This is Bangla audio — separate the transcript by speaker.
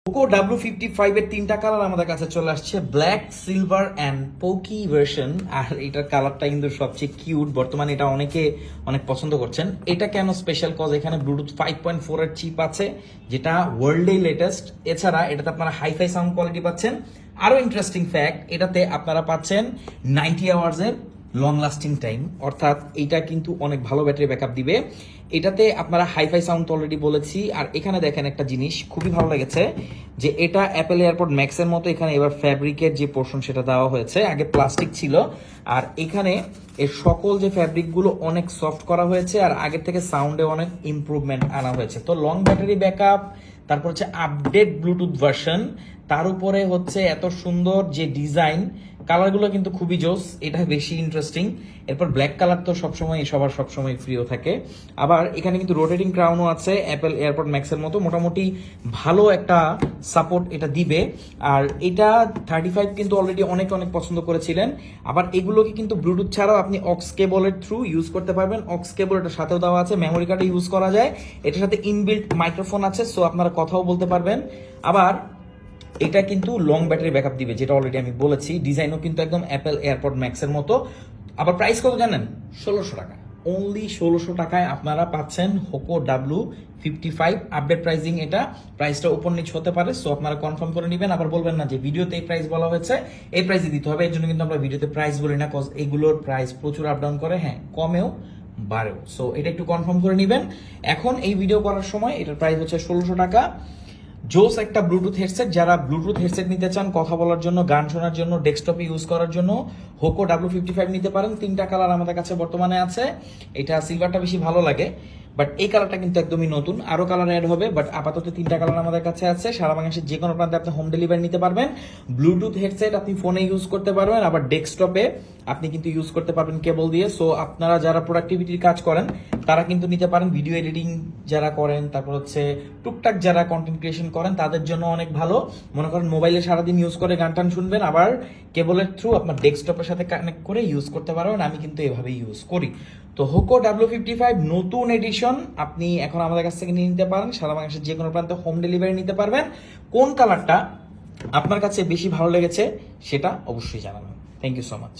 Speaker 1: পোকো W55 এর তিনটা কালার আমাদের কাছে চলে আসছে, black, silver and Poki version. আর এটার কালারটা কিন্তু সবচেয়ে কিউট, বর্তমানে এটা অনেকে অনেক পছন্দ করছেন। এটা কেন স্পেশাল? কজ এখানে ব্লুটুথ 5.4 এর চিপ আছে, যেটা ওয়ার্ল্ডেই লেটেস্ট। এছাড়া এটাতে আপনারা হাইফাই সাউন্ড কোয়ালিটি পাচ্ছেন। আরো ইন্টারেস্টিং ফ্যাক্ট, এটাতে আপনারা পাচ্ছেন 90 আওয়ার্স এর লং লাস্টিং টাইম, অর্থাৎ এটা কিন্তু অনেক ভালো ব্যাটারি ব্যাকআপ দিবে। এটাতে আপনারা হাইফাই সাউন্ড অলরেডি বলেছি। আর এখানে দেখেন একটা জিনিস খুবই ভালো লেগেছে, যে এটা অ্যাপেল এয়ারপড ম্যাক্সের মতো এখানে এবার ফ্যাব্রিকের যে পোর্শন সেটা দেওয়া হয়েছে, আগে প্লাস্টিক ছিল। আর এখানে এর সকল যে ফ্যাব্রিকগুলো অনেক সফট করা হয়েছে, আর আগের থেকে সাউন্ডে অনেক ইমপ্রুভমেন্ট আনা হয়েছে। তো লং ব্যাটারি ব্যাকআপ, তারপর হচ্ছে আপডেট ব্লুটুথ ভার্সন, তার উপরে হচ্ছে এত সুন্দর যে ডিজাইন, কালারগুলো কিন্তু খুবই জোস, এটা বেশি ইন্টারেস্টিং। এরপর ব্ল্যাক কালার তো সবসময় সবার সবসময় প্রিয় থাকে। আবার এখানে কিন্তু রোটেটিং ক্রাউনও আছে অ্যাপেল এয়ারপড ম্যাক্সের মতো, মোটামুটি ভালো একটা সাপোর্ট এটা দিবে। আর এটা 35 কিন্তু অলরেডি অনেক অনেক পছন্দ করেছিলেন। আবার এগুলোকে কিন্তু ব্লুটুথ ছাড়াও আপনি অক্স কেবলের থ্রু ইউজ করতে পারবেন। অক্স কেবল এটার সাথেও দেওয়া আছে, মেমোরি কার্ডে ইউজ করা যায়। এটার সাথে ইনবিল্ট মাইক্রোফোন আছে, সো আপনারা কথাও বলতে পারবেন। আবার এটা কিন্তু লং ব্যাটারি ব্যাকআপ দিবে, যেটা অলরেডি আমি বলেছি। ডিজাইনও কিন্তু একদম অ্যাপেল এয়ারপড ম্যাক্সের মতো। আবার প্রাইস কত জানেন? 1600 টাকা। অনলি 1600 টাকায় আপনারা পাচ্ছেন পোকো W55 আপডেট প্রাইসিং। এটা প্রাইসটা উপর নিচ হতে পারে, সো আপনারা কনফার্ম করে নেবেন। আবার বলবেন না যে ভিডিওতে এই প্রাইস বলা হয়েছে, এই প্রাইসে দিতে হবে। এর জন্য কিন্তু আমরা ভিডিওতে প্রাইস বলি না, কজ এগুলোর প্রাইস প্রচুর আপ ডাউন করে, হ্যাঁ কমেও বাড়েও। সো এটা একটু কনফার্ম করে নেবেন। এখন এই ভিডিও করার সময় এটার প্রাইস হচ্ছে 1600 টাকা। জোস একটা ব্লুটুথ হেডসেট, যারা ব্লুটুথ হেডসেট নিতে চান কথা বলার জন্য, গান শোনার জন্য, ডেস্কটপে ইউজ করার জন্য, পোকো W55 নিতে পারেন। তিনটা কালার আমাদের কাছে বর্তমানে আছে। এটা সিলভারটা বেশি ভালো লাগে, বাট এই কালারটা কিন্তু একদমই নতুন, আরো কালার অ্যাড হবে। বাট আপাতত তিনটা কালার আমাদের কাছে আছে। সারা বাংলাদেশের যে কোনো প্রান্তে আপনি হোম ডেলিভারি নিতে পারবেন। ব্লুটুথ হেডসেট আপনি ফোনে ইউজ করতে পারবেন, আবার ডেস্কটপে আপনি কিন্তু ইউজ করতে পারবেন কেবল দিয়ে। সো আপনারা যারা প্রোডাক্টিভিটির কাজ করেন তারা কিন্তু নিতে পারেন। ভিডিও এডিটিং যারা করেন, তারপর হচ্ছে টুকটাক যারা কন্টেন্ট ক্রিয়েশন করেন, তাদের জন্য অনেক ভালো। মনে করেন মোবাইলে সারাদিন ইউজ করে গান টান শুনবেন, আবার কেবলের থ্রু আপনার ডেস্কটপের সাথে কানেক্ট করে ইউজ করতে পারবেন। আমি কিন্তু এভাবে ইউজ করি। তো পোকো W55 নতুন এডিশন আপনি এখন আমাদের কাছ থেকে নিয়ে নিতে পারেন। সারা বাংলাদেশের যে কোনো প্রান্তে হোম ডেলিভারি নিতে পারবেন। কোন কালারটা আপনার কাছে বেশি ভালো লেগেছে সেটা অবশ্যই জানাবেন। Thank you so much.